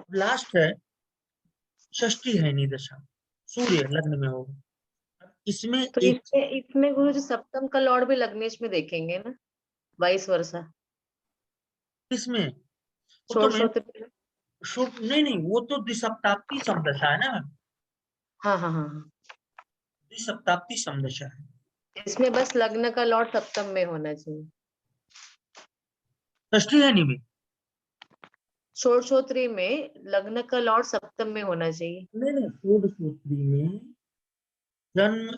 Last है षष्ठी है नहीं दशा, सूर्य लग्न में होगा। अब इसमें तो एक इसमें गुरु जी सप्तम का लॉर्ड भी लग्नेश में देखेंगे ना, 22 वर्षा इसमें वो तो मैं षोडशोत्तर। नहीं नहीं, वो तो द्विसप्ताप्ती समदशा है ना, हाँ हाँ हाँ हाँ। द्विसप्ताप्ती समदशा है। इसमें बस लग्न का लॉर्ड सप्तम में होना चाहिए। षष्ठी है नहीं में, षोडशोत्री में लग्न का लॉर्ड सप्तम में होना चाहिए। नहीं नहीं, षोडशोत्री में जन्म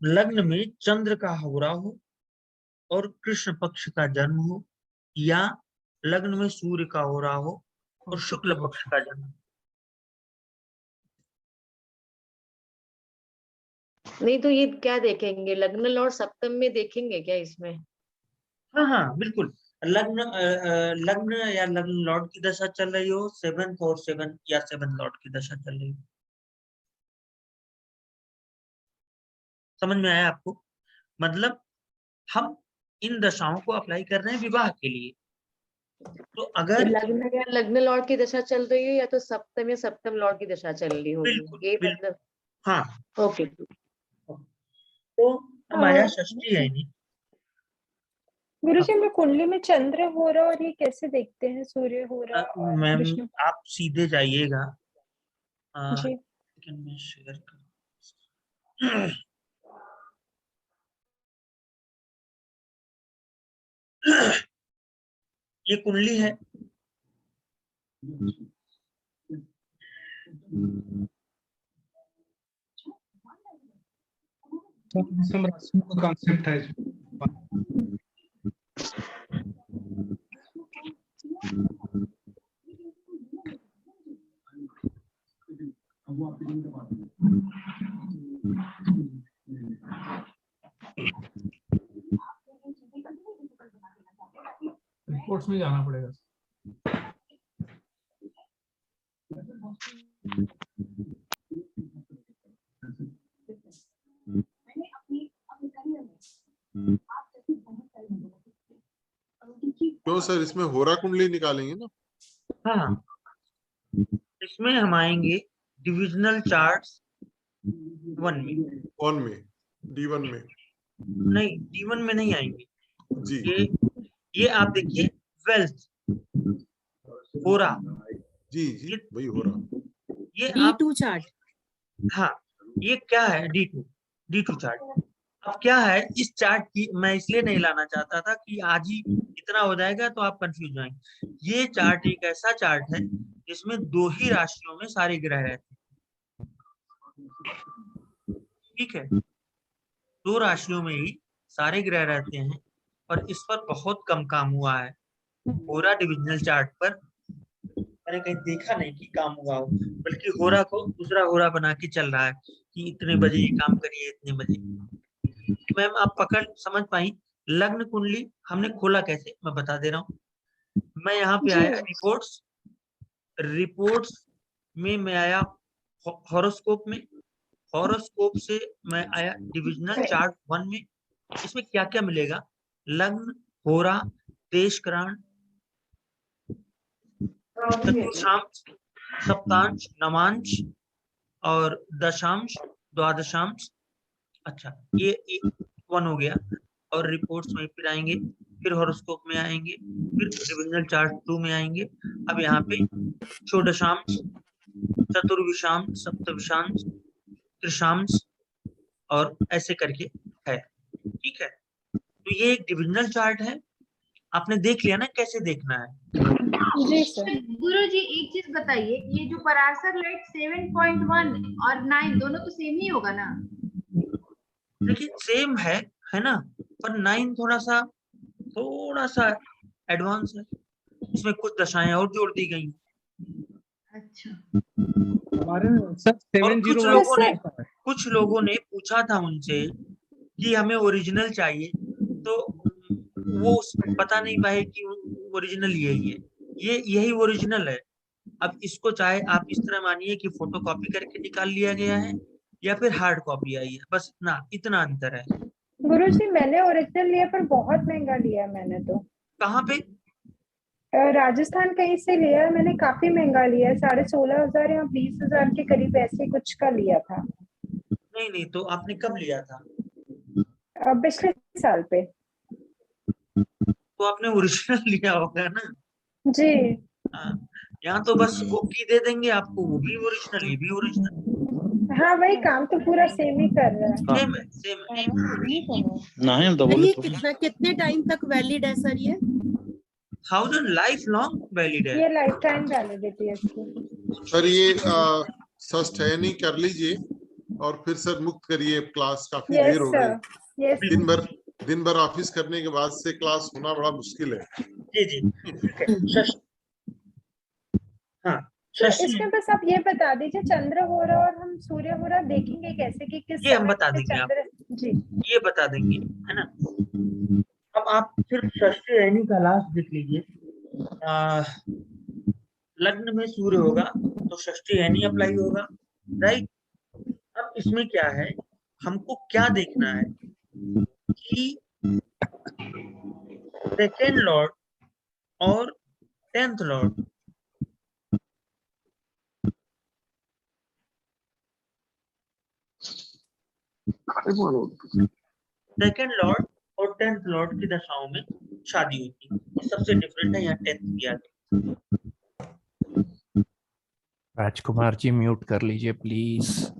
लग्न में चंद्र का होरा हो और कृष्ण पक्ष का जन्म हो, या लग्न में सूर्य का होरा हो और शुक्ल पक्ष का जन्म हो। नहीं तो ये क्या देखेंगे, लग्न लॉर्ड सप्तम में देखेंगे क्या इसमें? हाँ हाँ बिल्कुल, लग्न या लग्न लॉर्ड की दशा चल रही हो, सेवंथ और सेवन या सेवन लॉर्ड की दशा चल रही हो। समझ में आया आपको? मतलब हम इन दशाओं को अप्लाई कर रहे हैं विवाह के लिए। तो तो अगर लग्न या लग्न लॉर्ड की दशा चल रही है या तो सप्तम या सप्तम लॉर्ड की दशा चल रही होगी, बिल्कुल ये बिल्कुल, मतलब। हाँ, ओके। तो अब आया षष्ठी है नहीं। गुरुजी में कुंडली में चंद्र हो रहा और ये कैसे देखते हैं, सूर्य हो रहा और मैम विष्णु? आप सीधे जाइएगा, जी लेकिन मैं शेयर कर ये कुंडली है, कॉन्सेप्ट है। रिपोर्ट्स में जाना पड़ेगा। क्यों सर, इसमें होरा कुंडली निकालेंगे ना? हाँ, इसमें हम आएंगे डिविजनल चार्ट्स 1 में। कौन में? D1 में? नहीं, D1 में नहीं आएंगे जी ये आप देखिए, वेल्थ होरा, जी जी, वही हो रहा। ये आप D2 चार्ट। हाँ, ये क्या है D2 चार्ट। अब क्या है इस चार्ट की, मैं इसलिए नहीं लाना चाहता था कि आज ही इतना हो जाएगा तो आप कंफ्यूज जाएंगे। ये चार्ट एक ऐसा चार्ट है जिसमें 2 ही राशियों में सारे ग्रह रहते हैं, ठीक है, 2 राशियों में ही सारे ग्रह रहते हैं, और इस पर बहुत कम काम हुआ है। होरा डिविजनल चार्ट पर मैंने कहीं देखा नहीं कि काम हुआ हो, बल्कि होरा को दूसरा होरा बना के चल रहा है कि इतने बजे ये काम करिए, इतने बजे। मैम आप पकड़ समझ पाई? लग्न कुंडली हमने खोला कैसे, मैं बता दे रहा हूँ। मैं यहाँ पे आया रिपोर्ट्स में मैं आया हॉरोस्कोप में, हॉरोस्कोप से मैं आया डिविजनल चार्ट 1 में। इसमें क्या क्या मिलेगा? लग्न, होरा, देशकरण, चतुर्थांश, सप्तांश, नवांश और दशांश, द्वादशांश। अच्छा, ये 1 हो गया। और रिपोर्ट्स में फिर आएंगे, फिर हॉरोस्कोप में आएंगे, फिर डिविजनल चार्ट 2 में आएंगे। अब यहाँ पे षोडशांश, चतुर्विशांश, सप्तविशांश, त्रिशांश और ऐसे करके है, ठीक है। तो ये एक डिविजनल चार्ट है, आपने देख लिया ना कैसे देखना है। जी सर। गुरु जी एक चीज बताइए, ये जो पराशर लाइट 7.1 और 9 दोनों तो सेम ही होगा ना? देखिए सेम है ना, पर 9 थोड़ा सा एडवांस है, इसमें कुछ दशाएं और जोड़ दी गई। अच्छा, हमारे सब और 701 कुछ लोगों ने पूछा था उनसे कि हमें ओरिजिनल चाहिए, तो वो बता नहीं पाए कि ओरिजिनल यही है, यही ओरिजिनल है। अब इसको चाहे आप इस तरह मानिए कि फोटो कॉपी करके निकाल लिया गया है, या फिर हार्ड कॉपी आई है, बस इतना अंतर है। गुरुजी मैंने ओरिजिनल लिया पर बहुत महंगा लिया मैंने तो। कहाँ पे? राजस्थान कहीं से लिया है मैंने, काफी महंगा लिया है, 16,500 या 20,000 के करीब ऐसे कुछ का लिया था। नहीं नहीं, तो आपने कब लिया था? पिछले साल पे। तो आपने ओरिजिनल लिया होगा ना। जी। हाँ, यहाँ तो बस कॉपी दे देंगे आपको, वो भी ओरिजिनल, ये भी ओरिजिनल। हाँ वही, काम तो पूरा सेम ही कर रहा है। सेम है, सेम है। ना हम तो सर बोले ये थोड़ी। कितने टाइम तक वैलिड है सर ये? 1000 लाइफ लॉन्ग वैलिड है। ये लाइफ टाइम वैलिडिटी है इसकी। सर ये सस्टेनिंग कर लीजिए और फिर सर मुक्त करिए क्लास, काफी यस देर हो सर, गई। यस। दिन भर ऑफिस करने के बाद से क्लास होना बड़ा मुश्किल है। जी जी, ठीक है। हाँ, तो इसमें बस आप ये बता दीजिए, चंद्र होरा और हम सूर्य होरा देखेंगे कैसे कि किस ये हम समय बता पे देंगे चंद्र। जी। ये बता देंगे, है ना। अब आप सिर्फ षष्ठी रहनी का लास्ट देख लीजिए। लग्न में सूर्य होगा तो षष्ठी रहनी अप्लाई होगा, राइट। अब इसमें क्या है, हमको क्या देखना है कि सेकेंड लॉर्ड और 10th लॉर्ड और 10th लॉर्ड की दशाओं में शादी होती है। ये सबसे डिफरेंट है, यहाँ 10th किया गया। राजकुमार जी म्यूट कर लीजिए प्लीज।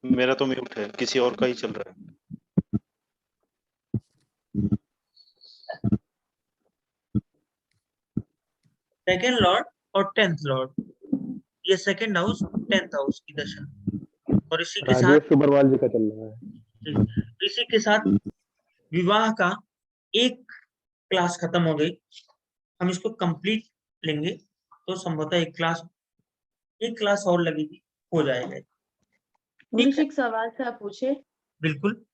मेरा तो म्यूट है, किसी और का ही चल रहा है। सेकेंड लॉर्ड और 10th लॉर्ड, ये सेकेंड हाउस 10th हाउस की दशा, और इसी के साथ सुबरवाल जी का चल रहा है। इसी के साथ विवाह का एक क्लास खत्म हो गई। हम इसको कंप्लीट लेंगे तो संभवतः एक क्लास और लगेगी, हो जाएगा। गुरुजी एक सवाल था पूछे। बिल्कुल।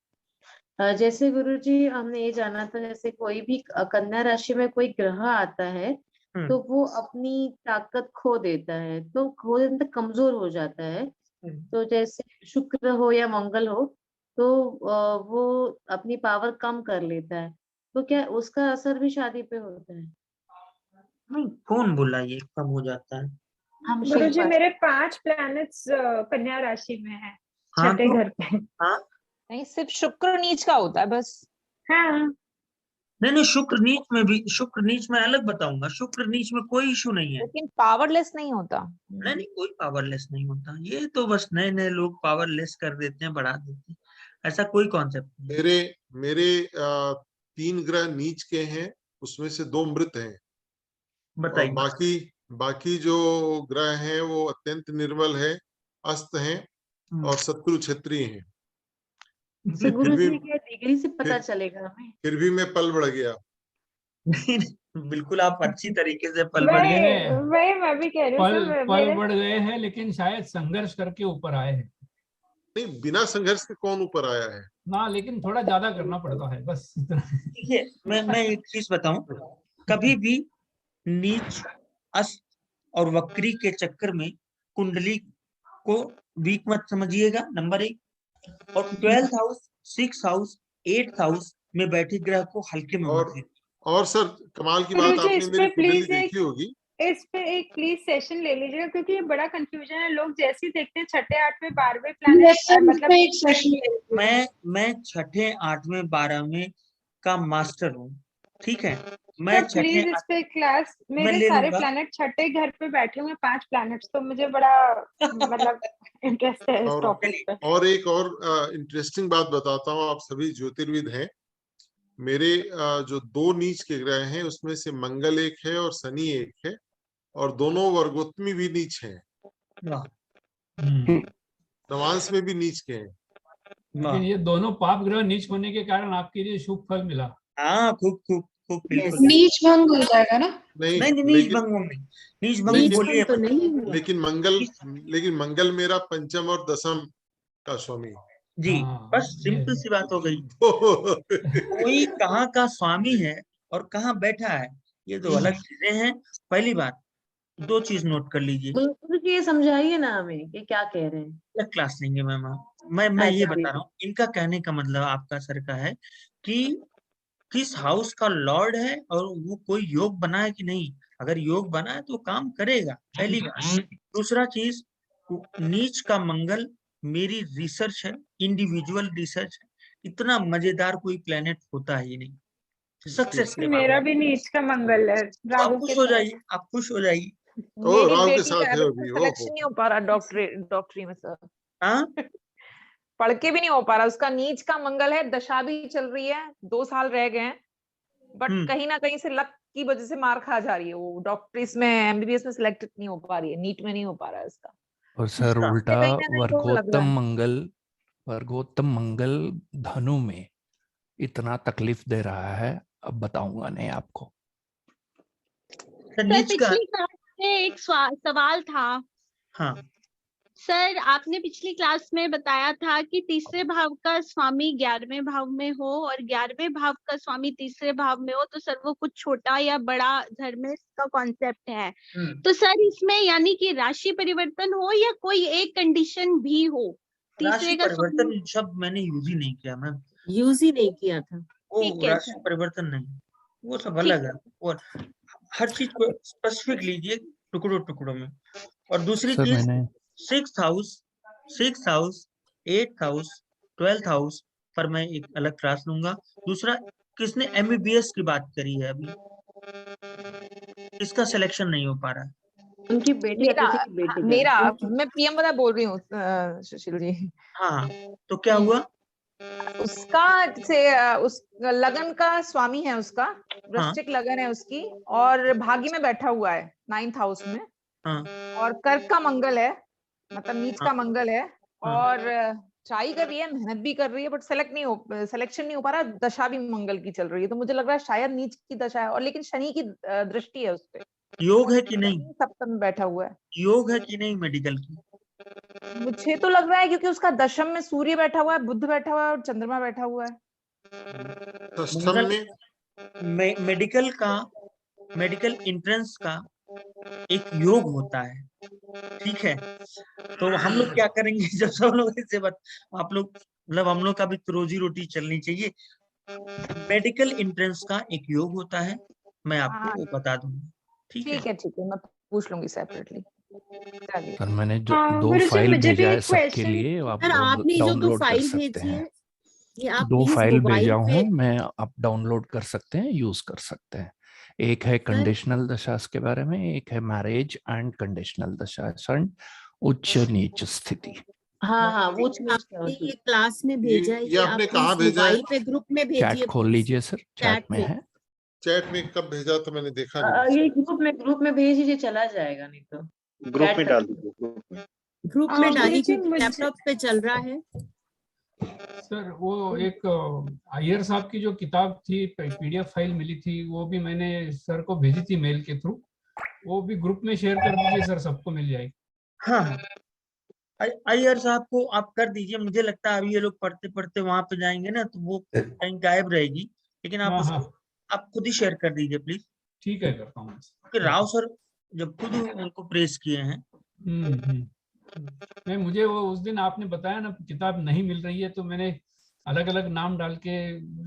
जैसे गुरुजी हमने ये जाना था, जैसे कोई भी कन्या राशि में कोई ग्रह आता है तो वो अपनी ताकत खो देता है, तो खो देता कमजोर हो जाता है। तो जैसे शुक्र हो या मंगल हो तो वो अपनी पावर कम कर लेता है, तो क्या उसका असर भी शादी पे होता है? नहीं, कौन बोला ये कम हो जाता है? हम गुरुजी मेरे 5 प्लैनेट्स कन्या राशि में है, हाँ, छठे तो घर पे। हाँ नहीं, सिर्फ शुक्र नीच का होता है बस। हाँ नहीं, शुक्र नीच में अलग बताऊंगा। शुक्र नीच में कोई इशू नहीं है, लेकिन पावरलेस नहीं होता। नहीं कोई पावरलेस नहीं होता। ये तो बस नए लोग पावरलेस कर देते हैं, बढ़ा देते हैं, ऐसा कोई कॉन्सेप्ट नहीं। मेरे 3 ग्रह नीच के हैं, उसमें से 2 मृत हैं। बताइए। और बाकी जो ग्रह हैं वो अत्यंत निर्बल है, अस्त हैं और शत्रु क्षेत्रीय हैं। गुरुजी क्या डिग्री से पता चलेगा हमें? फिर भी मैं पल बढ़ गया। बिल्कुल, आप अच्छी तरीके से पल बढ़ गए। वही मैं भी कह रही हूँ, पल बढ़ गए हैं, लेकिन शायद संघर्ष करके ऊपर आए हैं। नहीं, बिना संघर्ष के कौन ऊपर आया है ना, लेकिन थोड़ा ज्यादा करना पड़ता है बस इतना। देखिए, मैं एक चीज बताऊं, कभी भी नीच, अस्त और वक्री के चक्कर में कुंडली को वीक मत समझिएगा, नंबर 1। और 12th house, 6th house, 8th house में बैठे ग्रह को हल्के में मत लीजिए। और सर कमाल की बात, आपने मेरी कुंडली देखी होगी, इस पे एक प्लीज सेशन ले लीजिएगा, क्योंकि ये बड़ा कंफ्यूजन है। लोग जैसे ही देखते हैं 6ठे 8वें 12वें प्लैनेट, मतलब एक सेशन मैं 6ठे 8वें 12वें का मास्टर हूँ, ठीक है। मैं प्लीज इस पे क्लास, मेरे सारे प्लैनेट 6ठे घर पे बैठे हुए 5 प्लैनेट्स, तो मुझे बड़ा मतलब इंटरेस्ट है इस टॉपिक पे। और एक और इंटरेस्टिंग बात बताता हूँ, आप सभी ज्योतिर्विद हैं। मेरे जो 2 नीच के ग्रह हैं उसमें से मंगल एक है और शनि एक है, और दोनों वर्गोत्तमी भी नीच हैं, नवांश में भी नीच के हैं। लेकिन ये दोनों पाप ग्रह नीच होने के कारण आपके लिए शुभ फल मिला। हाँ, खूब बिल्कुल। नीच भंग हो जाएगा ना? नहीं, नीच भंग नहीं, नीच भंग बोलिए तो नहीं। लेकिन मंगल मेरा पंचम और दशम का स्वामी जी। बस सिंपल सी बात हो गई। कोई कहाँ का स्वामी है और कहाँ बैठा है, ये दो अलग चीजें हैं। पहली बात, 2 चीज नोट कर लीजिए। गुरुजी ये समझाइए ना हमें कि क्या कह रहे हैं। अलग क्लास लेंगे मैम। मैं ये बता रहा हूँ, इनका कहने का मतलब आपका सर का है कि किस हाउस का लॉर्ड है और वो कोई योग बना है कि नहीं। अगर योग बना है तो काम करेगा, पहली बात। दूसरा चीज, नीच का मंगल मेरी रिसर्च है, इंडिविजुअल रिसर्च है, इतना मजेदार कोई प्लेनेट होता है ही नहीं। सक्सेस के मेरा बाद भी नीच का मंगल है, आप राहु खुश के हो साथ। जाइए, आप खुश हो जाइए। ओ मेरी राहु के बेटी साथ का है अभी अभी। सिलेक्शन नहीं हो पा रहा डॉक्टरी में सर। हाँ, पढ़ के भी नहीं हो पा रहा, उसका नीच का मंगल है, दशा भी चल रही है, 2 साल रह गए हैं, बट कहीं ना कहीं से लक की वजह से मार खा जा रही है। वो डॉक्टरीज में, एमबीबीएस में सिलेक्ट नहीं हो पा रही है, नीट में नहीं हो पा रहा है इसका। और सर इसका उल्टा कहीं ना कहीं तो लग रहा है। वर्गोत्तम मंगल धनु में इतना तकलीफ दे रहा है, अब बताऊंगा नहीं आपको। सर सर नीच का, पिछली क्लास में एक सवाल था। हाँ सर आपने पिछली क्लास में बताया था कि तीसरे भाव का स्वामी 11वें भाव में हो और 11वें भाव का स्वामी तीसरे भाव में हो तो सर वो कुछ छोटा या बड़ा धर्म का कॉन्सेप्ट है। तो सर इसमें यानी कि राशि परिवर्तन हो या कोई एक कंडीशन भी हो? राशि तीसरे का परिवर्तन शब्द मैंने यूज ही नहीं किया मैम, यूज ही नहीं किया था। वो ठीक है राशि सर। परिवर्तन नहीं, वो सब ठीक अलग है। और हर चीज को स्पेसिफिक लीजिए टुकड़ों टुकड़ों में। और दूसरी सर चीज, मैंने 6th house 8th house 12th house पर मैं एक अलग क्लास लूंगा। दूसरा, किसने एमबीबीएस की बात करी है अभी, इसका सिलेक्शन नहीं हो पा रहा है। उनकी बेटी अतिथि की बेटी का। मैं पीएम वाला बोल रही हूँ सुशील जी। हाँ, तो क्या हुआ? उसका उस लगन का स्वामी है उसका, वृश्चिक लगन है उसकी, और भाग्य में बैठा हुआ है 9th हाउस में। और कर्क का मंगल है, मतलब नीच का मंगल है, और ट्राई कर रही है, मेहनत भी कर रही है, बट सिलेक्शन नहीं हो पा रहा। दशा भी मंगल की चल रही है, तो मुझे लग रहा है शायद नीच की दशा है, और लेकिन शनि की दृष्टि है उस पे। योग है कि नहीं? सप्तम में बैठा हुआ है। योग है कि नहीं मेडिकल की? मुझे तो लग रहा है क्योंकि उसका दशम में सूर्य बैठा हुआ है, बुध बैठा हुआ है और चंद्रमा बैठा हुआ है। मेडिकल एंट्रेंस का एक योग होता है, ठीक है। तो हम लोग क्या करेंगे जब सब लोग ऐसे आप लोग, मतलब हम लोग का भी तो रोजी रोटी चलनी चाहिए। मेडिकल एंट्रेंस का एक योग होता है, मैं आपको वो बता दूंगा। ठीक है, मैं पूछ लूंगी सेपरेटली। सर मैंने जो दो गुरुजी, फाइल मुझे भी भेजा है एक सबके क्वेश्चन। लिए, आप सर आपने जो 2 डाउनलोड कर फाइल सकते भेजी हैं। है ये आप 2 प्लीज फाइल मोबाइल भेजा पे। हूँ मैं, आप डाउनलोड कर सकते हैं, यूज कर सकते हैं। एक है कंडीशनल दशास के बारे में, एक है मैरिज एंड कंडीशनल दशास एंड उच्च नीच स्थिति। हाँ वो आपने ये क्लास में भेजा है, ये आपने आप कहाँ प्लीज भेजा है? मोबाइल पे ग्रुप में भेजिए। चैट खोल लीजिए सर, चैट में है। चैट में कब भेजा तो मैंने देखा नहीं। ये ग्रुप में भेज दीजिए, चला जाएगा नहीं तो। ग्रुप में डाल दीजिए। ग्रुप में डालिए गुरुजी, क्योंकि लैपटॉप पे चल रहा है। सर वो एक अय्यर साहब की जो किताब थी, पीडीएफ फाइल मिली थी, वो भी मैंने सर को भेजी थी मेल के थ्रू, वो भी ग्रुप में शेयर कर दीजिए सर, सबको मिल जाएगी। हाँ अय्यर साहब को आप कर दीजिए। मुझे लगता है अभी ये लोग पढ़ते पढ़ते वहां पे जाएंगे ना, तो वो कहीं गायब रहेगी, लेकिन आप उसको आप खुद ही शेयर कर दीजिए प्लीज। ठीक है, करता हूँ। क्योंकि राव सर जब खुद उनको प्रेस किए हैं। नहीं, मुझे वो उस दिन आपने बताया ना किताब नहीं मिल रही है, तो मैंने अलग अलग नाम डाल के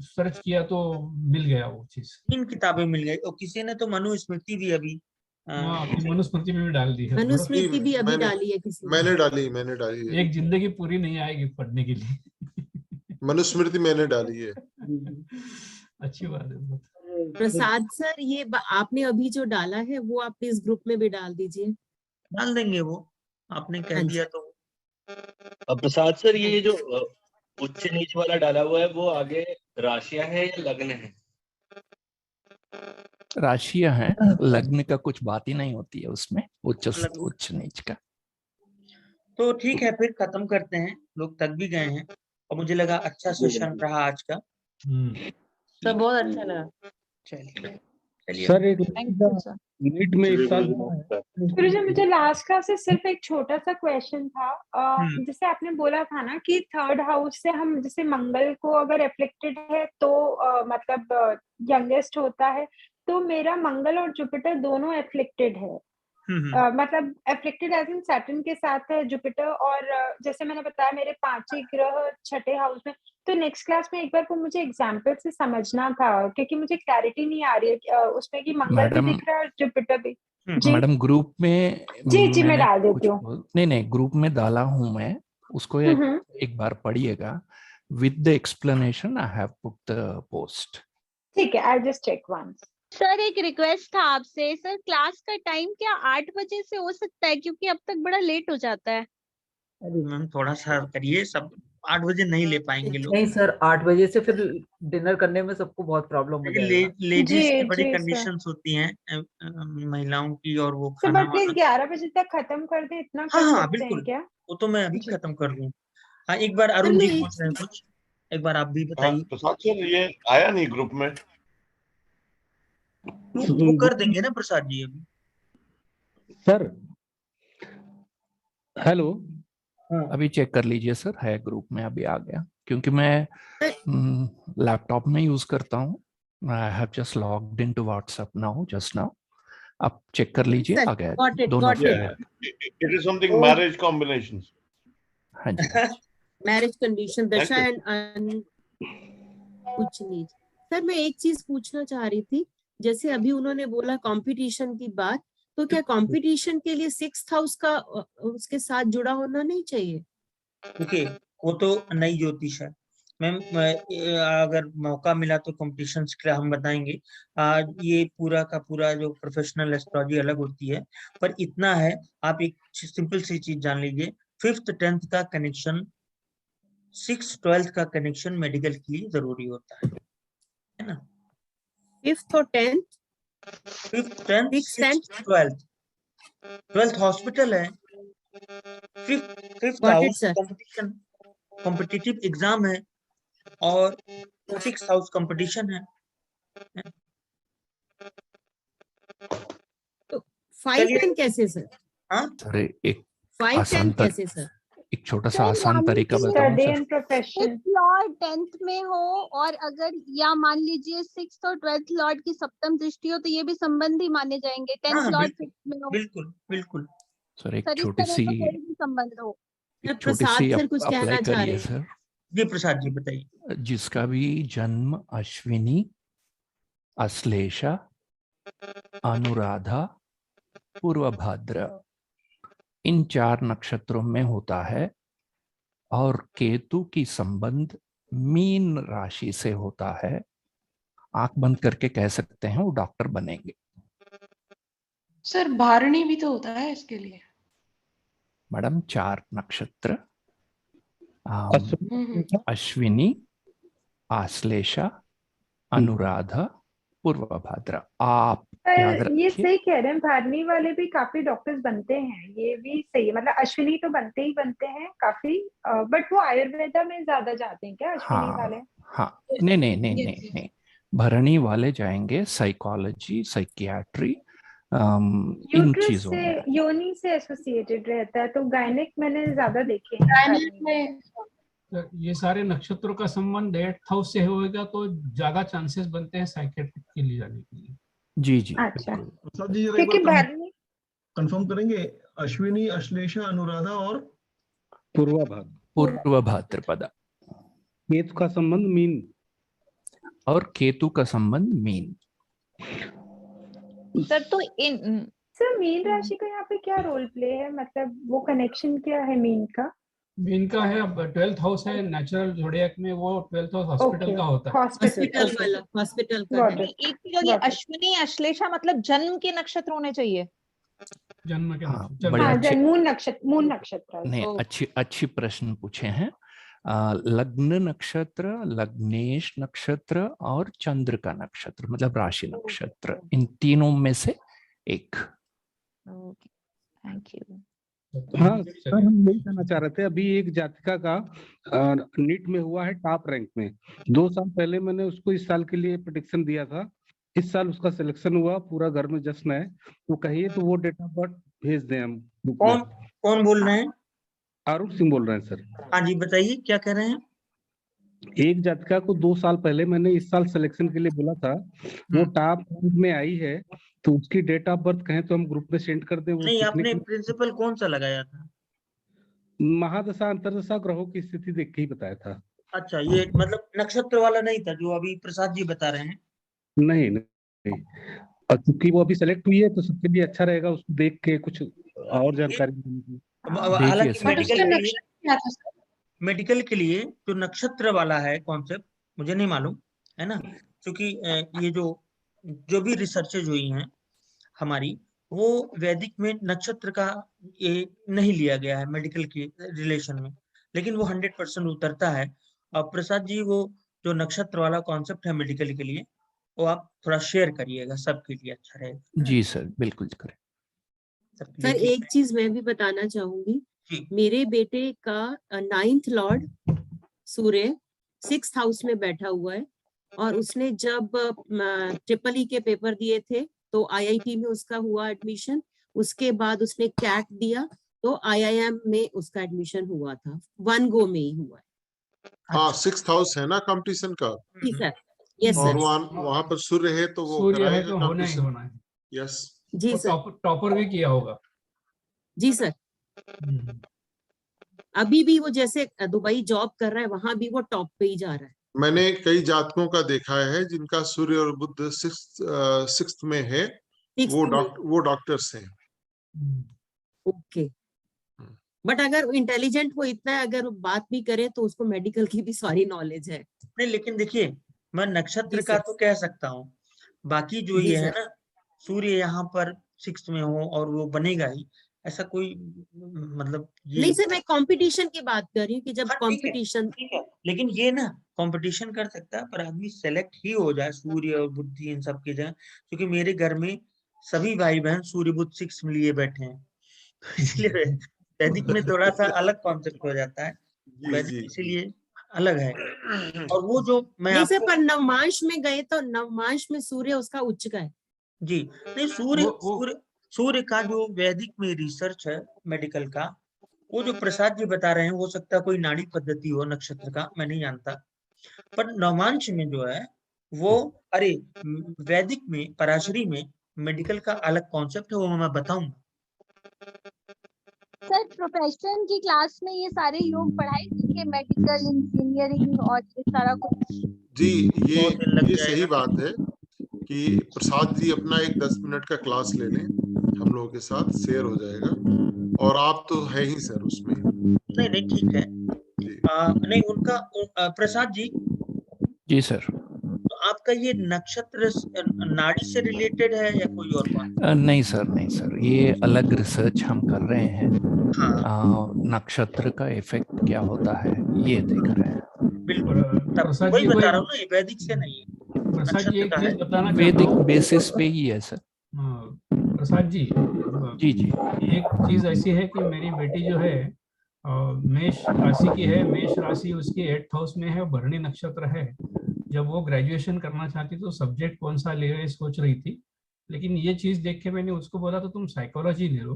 सर्च किया तो मिल गया वो चीज। 3 किताबें मिल गई, और किसी ने तो मनुस्मृति भी अभी मनुस्मृति में भी डाल दी है। मनुस्मृति भी अभी डाली है किसी ने। मैंने डाली है। एक जिंदगी पूरी नहीं आएगी पढ़ने के लिए। मनुस्मृति मैंने डाली है। अच्छी बात है। प्रसाद सर, ये आपने अभी जो डाला है वो आप प्लीज ग्रुप में भी डाल दीजिए। डाल देंगे, वो आपने कह दिया तो। प्रसाद सर, ये जो उच्च नीच वाला डाला हुआ है वो आगे राशियां है या लग्न है? राशियां हैं, लग्न का कुछ बात ही नहीं होती है उसमें, उच्च नीच का। तो ठीक है, फिर खत्म करते हैं, लोग थक भी गए हैं, और मुझे लगा अच्छा सेशन रहा आज का। तो बहुत अच्छा लगा। चलिए सर एक नीट में एक साल गुरुजी, मुझे लास्ट क्लास से सिर्फ एक छोटा सा क्वेश्चन था। जैसे आपने बोला था ना कि 3rd हाउस से हम जैसे मंगल को अगर एफ्लिक्टेड है तो मतलब यंगेस्ट होता है, तो मेरा मंगल और जुपिटर दोनों एफ्लिक्टेड है, मतलब एफ्लिक्टेड एज इन सैटर्न के साथ है जुपिटर, और जैसे मैंने बताया मेरे 5 ही ग्रह छठे हाउस में। तो नेक्स्ट क्लास में एक बार वो मुझे एग्जाम्पल से समझना था, क्योंकि मुझे क्लैरिटी नहीं आ रही है उसमें कि मंगल भी दिख रहा है और जुपिटर भी। जी मैडम ग्रुप में जी मैं डाल देती हूँ। नहीं ग्रुप में डाला हूँ मैं, उसको एक बार पढ़िएगा with the explanation. I have put the post. ठीक है, I just check once. Sir एक रिक्वेस्ट था आपसे, सर क्लास का टाइम क्या 8 बजे से हो सकता है, क्योंकि अब तक बड़ा लेट हो जाता है। अरे मैम थोड़ा सा करिए, सब 8 बजे नहीं ले पाएंगे लोग। नहीं सर, 8 बजे से फिर डिनर करने में सबको बहुत प्रॉब्लम हो जाएगा। लेडीज की बड़ी कंडीशंस होती हैं महिलाओं की, और वो तो खाना प्लीज 11 बजे तक खत्म कर दे, इतना कर हाँ सकते हैं बिल्कुल, क्या? वो तो मैं अभी खत्म कर दूं। हाँ एक बार अरुण जी पूछ रहे हैं कुछ, एक बार आप भी बताइए। प्रसाद सर ये आया नहीं ग्रुप में। वो कर देंगे ना प्रसाद जी अभी। सर हेलो, अभी चेक कर लीजिए सर, है ग्रुप में, अभी आ गया, क्योंकि मैं लैपटॉप में यूज करता हूँ। I have just logged into WhatsApp now, just now. आप चेक कर लीजिए, आ गया दोनों। It is something marriage combinations. हाँ जी मैरिज कंडीशन दशा एंड कुछ नहीं। सर मैं एक चीज पूछना चाह रही थी, जैसे अभी उन्होंने बोला कंपटीशन की बात, तो क्या कंपटीशन के लिए 6th हाउस का उसके साथ जुड़ा होना नहीं चाहिए? देखिए वो तो नई ज्योतिष है मैम, अगर मौका मिला तो कॉम्पिटिशन्स के हम बताएंगे। ये पूरा का पूरा जो प्रोफेशनल एस्ट्रोलॉजी अलग होती है, पर इतना है आप एक सिंपल सी चीज जान लीजिए, 5th 10th का कनेक्शन 6th 12th का कनेक्शन मेडिकल के लिए जरूरी होता है ना। 5th और 10th, 5th 10th 6th 12th, 12th hospital है, 5th house competition competitive exam है, और 6th हाउस कंपटीशन है। तो 5-10 कैसे सर? हाँ सर एक 5-10 कैसे सर? एक छोटा सा आसान तरीका बताऊं सर। लॉर्ड 10th में हो, और अगर या मान लीजिए 6th और 12th लॉर्ड की सप्तम दृष्टि हो, तो ये भी संबंधी माने जाएंगे। 10th लॉर्ड 5th में हो। बिल्कुल बिल्कुल सर एक सर इस छोटी तरह सी का कोई भी संबंध हो। छोटी सी अप्लाई करिए सर। जी प्रसाद जी बताइए। जिसका भी जन्म अश्विनी, अश्लेषा, अनुराधा, पूर्वभाद्र इन 4 नक्षत्रों में होता है, और केतु की संबंध मीन राशि से होता है, आंख बंद करके कह सकते हैं वो डॉक्टर बनेंगे। सर भारणी भी तो होता है इसके लिए। मैडम 4 नक्षत्र अश्विनी, आश्लेषा, अनुराधा, पूर्वभाद्र। आप याद ये रखिए। सही कह रहे हैं, भारनी वाले भी काफी डॉक्टर्स बनते हैं, ये भी सही है। मतलब अश्विनी तो बनते ही बनते हैं काफी, बट वो आयुर्वेदा में ज्यादा जाते हैं क्या अश्विनी वाले? हाँ नहीं, भरणी वाले जाएंगे साइकोलॉजी, साइकियाट्री, इन चीजों में। योनि से एसोसिएटेड रहता है, तो गायनिक मैंने ज्यादा देखे हैं। ये सारे नक्षत्रों का संबंध 8th हाउस से होगा, तो ज्यादा चांसेस बनते हैं साइकेट्रिक के लिए जाने के लिए। जी अच्छा क्योंकि कंफर्म करेंगे अश्विनी, अश्लेषा, अनुराधा और पूर्वभाद्रपद। केतु का संबंध मीन, और केतु का संबंध मीन। सर तो इन सर मीन राशि का यहाँ पे क्या रोल प्ले है, मतलब वो कनेक्शन क्या है मीन का? मीन का है, अब 12th हाउस है नेचुरल ज़ोडिएक में, वो 12th हाउस हॉस्पिटल का होता है। हॉस्पिटल वाला, हॉस्पिटल का है। एक चीज, ये अश्विनी अश्लेषा मतलब जन्म के नक्षत्र होने चाहिए। जन्म के नक्षत्र, मून नक्षत्र। नहीं, अच्छी प्रश्न पूछे हैं। लग्न नक्षत्र, लग्नेश नक्षत्र और चंद्र का नक्षत्र, मतलब राशि नक्षत्र, इन तीनों में से एक। Thank you. हाँ सर, हम यही कहना चाह रहे थे। अभी एक जातिका का नीट में हुआ है टॉप रैंक में। 2 साल पहले मैंने उसको इस साल के लिए प्रेडिक्शन दिया था, इस साल उसका सिलेक्शन हुआ, पूरा घर में जश्न है। तो कहिए तो वो डेट ऑफ बर्थ भेज दें हम। कौन बोल रहे हैं? अरुण सिंह बोल रहे हैं सर। हाँ जी बताइए, क्या कह रहे हैं? एक जातिका को 2 साल पहले मैंने इस साल सिलेक्शन के लिए बोला था, वो टॉप में आई है, तो उसकी डेट ऑफ बर्थ कहें तो हम ग्रुप में सेंड कर दें। वो नहीं, आपने प्रिंसिपल कौन सा लगाया था? महादशा अंतरदशा ग्रहों की स्थिति देख के ही बताया था। अच्छा, ये मतलब नक्षत्र वाला नहीं था जो अभी प्रसाद जी बता रहे हैं? नहीं नहीं, और क्योंकि वो अभी सेलेक्ट हुई है तो सबके लिए अच्छा रहेगा उसको देख के कुछ और जानकारी। हालांकि मेडिकल के लिए जो नक्षत्र वाला है कॉन्सेप्ट मुझे नहीं मालूम है ना, क्योंकि ये जो भी रिसर्चेज हुई हैं हमारी, वो वैदिक में नक्षत्र का ये नहीं लिया गया है मेडिकल के रिलेशन में, लेकिन वो 100% उतरता है। और प्रसाद जी, वो जो नक्षत्र वाला कॉन्सेप्ट है मेडिकल के लिए, वो आप थोड़ा शेयर करिएगा, सबके लिए अच्छा रहेगा। जी सर, बिल्कुल करें। सर एक चीज मैं भी बताना चाहूंगी, मेरे बेटे का 9th लॉर्ड सूर्य 6th हाउस में बैठा हुआ है, और उसने जब ट्रिपल के पेपर दिए थे तो IIT में उसका हुआ एडमिशन, उसके बाद उसने कैट दिया तो IIM में उसका एडमिशन हुआ था, 1 गो में ही हुआ है। हाँ, 6th हाउस है ना कंपटीशन का। जी सर, यस और सर। वहाँ पर सूर्य है तो वो सूर्य है कराएगा तो होना ही competition। होना है। यस जी सर, टॉपर भी किया होगा। जी सर। अभी भी वो जैसे दुबई जॉब कर रहा है, वहां भी वो टॉप पे ही जा रहा है। मैंने कई जातकों का देखा है जिनका सूर्य और बुध 6th में है, वो डॉक्टर्स हैं। ओके, बट अगर इंटेलिजेंट वो इतना है, अगर बात भी करे तो उसको मेडिकल की भी सारी नॉलेज है। नहीं, लेकिन देखिए, मैं नक्षत्र का तो कह सकता हूँ, बाकी जो ये है ना, सूर्य यहाँ पर 6th में हो और वो बनेगा ही, ऐसा कोई मतलब ये नहीं सर, मैं कंपटीशन की बात कर रही हूँ कि जब कंपटीशन। ठीक है, लेकिन ये ना कंपटीशन कर सकता है, पर आदमी सेलेक्ट ही हो जाए सूर्य और बुद्धि इन सब की जगह, क्योंकि मेरे घर में सभी भाई बहन सूर्य बुध 6 में लिए बैठे हैं, तो इसलिए वैदिक में थोड़ा सा अलग कॉन्सेप्ट हो जाता है, वैदिक इसीलिए अलग है। और वो जो मैं नहीं सर, पर नवमांश में गए तो नवमांश में सूर्य उसका उच्च का है। जी नहीं, सूर्य का जो वैदिक में रिसर्च है मेडिकल का, वो जो प्रसाद जी बता रहे हैं, हो सकता है कोई नाड़ी पद्धति हो नक्षत्र का, मैं नहीं जानता, पर नवमांश में जो है वो, अरे वैदिक में पराशरी में मेडिकल का अलग कॉन्सेप्ट है, वो मैं बताऊंगा। सर प्रोफेशन की क्लास में ये सारे योग पढ़ाई के मेडिकल इंजीनियरिंग और ये सारा कुछ। जी, ये सही बात है कि प्रसाद जी अपना एक 10 मिनट का क्लास ले लें, हम लोगों के साथ शेयर हो जाएगा, और आप तो है ही सर उसमें। नहीं ठीक है। नहीं, उनका प्रसाद जी। जी सर। तो आपका ये नक्षत्र नाड़ी से रिलेटेड है या कोई और बात? नहीं सर, नहीं सर, ये अलग रिसर्च हम कर रहे हैं। नक्षत्र का इफेक्ट क्या होता है ये देख रहे हैं। बिल्कुल, वही बता रहा हूँ ना, ये वैदिक से नहीं है, प्रसाद जी एक चीज बताना वैदिक बेसिस पे ही है सर। प्रसाद जी, जी एक चीज ऐसी है कि मेरी बेटी जो है मेष राशि की है, मेष राशि उसकी 8th हाउस में है, भरणी नक्षत्र है। जब वो ग्रेजुएशन करना चाहती तो सब्जेक्ट कौन सा ले रहे सोच रही थी, लेकिन ये चीज देख के मैंने उसको बोला तो तुम साइकोलॉजी ले लो,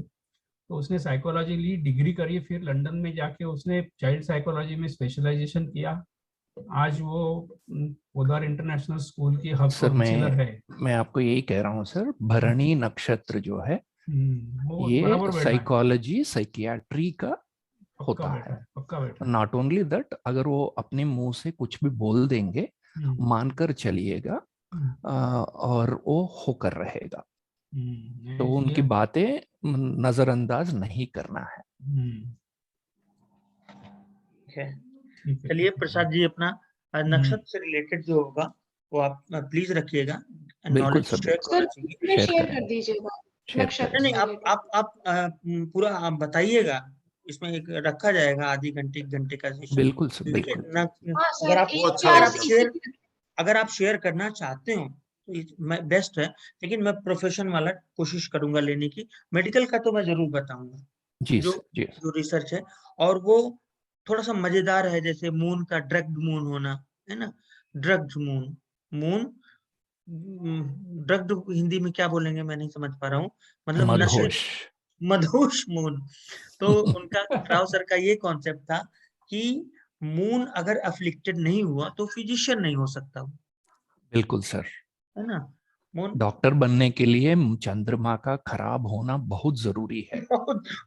तो उसने साइकोलॉजी ली, डिग्री करी, फिर लंदन में जाके उसने चाइल्ड साइकोलॉजी में स्पेशलाइजेशन किया। आज वो पोदार इंटरनेशनल स्कूल की हब काउंसलर है। मैं आपको यही कह रहा हूँ सर, भरणी नक्षत्र जो है ये साइकोलॉजी साइकियाट्री का होता है। नॉट ओनली दैट, अगर वो अपने मुंह से कुछ भी बोल देंगे मानकर चलिएगा और वो होकर रहेगा, तो उनकी बातें नजरअंदाज नहीं करना है। चलिए प्रसाद जी, अपना नक्षत्र से रिलेटेड जो होगा वो आप प्लीज रखिएगा, बिल्कुल सर, शेयर कर दीजिएगा। नहीं, आप पूरा आप बताइएगा, इसमें एक रखा जाएगा आधी घंटे 1 घंटे का सेशन। बिल्कुल सर, बिल्कुल। अगर आप शेयर करना चाहते हो तो बेस्ट है, लेकिन मैं प्रोफेशन वाला कोशिश करूंगा लेने की। मेडिकल का तो मैं जरूर बताऊंगा जो रिसर्च है, और वो थोड़ा सा मजेदार है, जैसे मून का ड्रग्ड मून होना है ना, ड्रग्ड मून ड्रग्ड हिंदी में क्या बोलेंगे मैं नहीं समझ पा रहा हूँ, मतलब मदहोश मून। तो उनका राव सर का ये कॉन्सेप्ट था कि मून अगर अफ्लिक्टेड नहीं हुआ तो फिजिशियन नहीं हो सकता वो, बिल्कुल सर। है ना। मून डॉक्टर बनने के लिए चंद्रमा का खराब होना बहुत जरूरी है।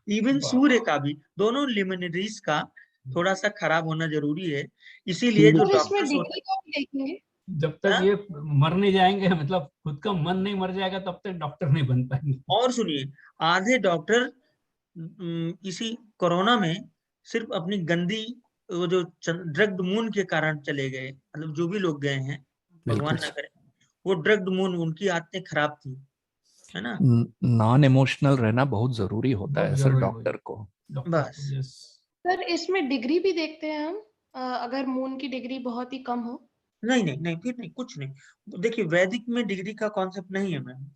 इवन सूर्य का भी, दोनों लिमिनरीज का थोड़ा सा खराब होना जरूरी है। इसीलिए जो तो इसमें डॉक्टर्स होते डिग्री कौन देखेंगे? जब तक ये मर नहीं जाएंगे, मतलब खुद का मन नहीं मर जाएगा, तब तक डॉक्टर नहीं बन पाएंगे। और सुनिए, आधे डॉक्टर इसी कोरोना में सिर्फ अपनी गंदी वो जो ड्रग्ड मून के कारण चले गए, मतलब जो भी लोग गए हैं, भगवान ना करे, वो ड्रग्ड मून, उनकी आदतें खराब थी, है ना। नॉन इमोशनल रहना बहुत जरूरी होता है सर डॉक्टर को। बस सर इसमें डिग्री भी देखते हैं हम, अगर मून की डिग्री बहुत ही कम हो? नहीं नहीं नहीं, फिर नहीं, कुछ नहीं। देखिए वैदिक में डिग्री का कॉन्सेप्ट नहीं है मैम।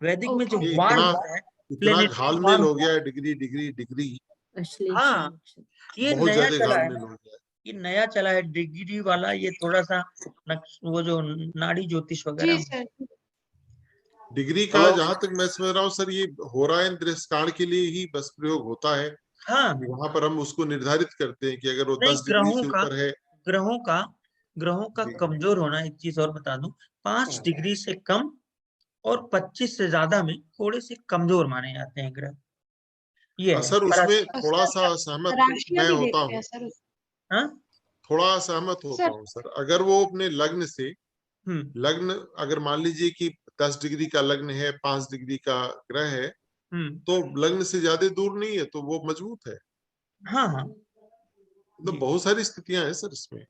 वैदिक में जो वार होता है, इतना घालमेल हो गया है, डिग्री डिग्री डिग्री। हाँ, ये बहुत नया ज्यादा चला है, घालमेल हो गया। ये नया चला है डिग्री वाला, ये थोड़ा सा वो जो नाड़ी ज्योतिष वगैरह। डिग्री का जहां तक मैं समझ रहा हूँ सर, ये होरायन दृष्टिकांड के लिए ही बस प्रयोग होता है। हाँ, वहां पर हम उसको निर्धारित करते हैं कि अगर वो 10 डिग्री से ऊपर है। ग्रहों का कमजोर होना, एक चीज और बता दूं, 5 डिग्री से कम और 25 से ज्यादा में थोड़े से कमजोर माने जाते हैं ग्रह। ये सर उसमें थोड़ा सा असहमत मैं होता हूँ। थोड़ा असहमत होता हूँ सर। अगर वो अपने लग्न से, लग्न अगर मान लीजिए कि 10 डिग्री का लग्न है, 5 डिग्री का ग्रह है, तो लग्न से ज्यादा दूर नहीं है, तो वो मजबूत है। हाँ हाँ, तो बहुत सारी स्थितियां हैं सर इसमें।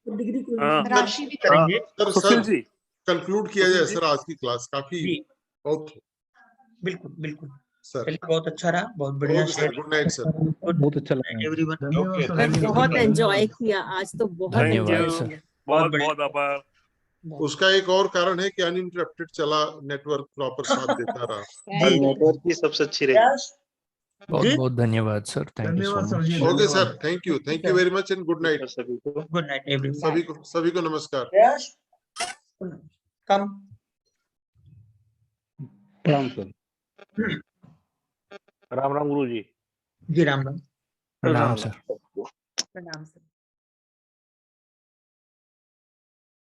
डिग्री को राशि भी करेंगे सर कंक्लूड किया जाए सर, आज की क्लास काफी बहुत। बिल्कुल बिल्कुल सर, चलिए, बहुत अच्छा रहा, बहुत बढ़िया। Good night sir. बहुत अच्छा लगा एवरीवन। बहुत एंजॉय किया आज तो, बहुत धन्यवाद सर। बहुत बहुत आभार। उसका एक और कारण है कि अनइंटरप्टेड चला, नेटवर्क प्रॉपर साथ देता रहा। नेटवर्क की सबसे अच्छी रही। बहुत बहुत धन्यवाद sir, thank you so much. Okay sir, thank you very much and good night सभी को। Good night everyone. सभी को नमस्कार। कम प्रणाम सर। राम राम गुरु जी। जी राम राम। प्रणाम सर। प्रणाम सर।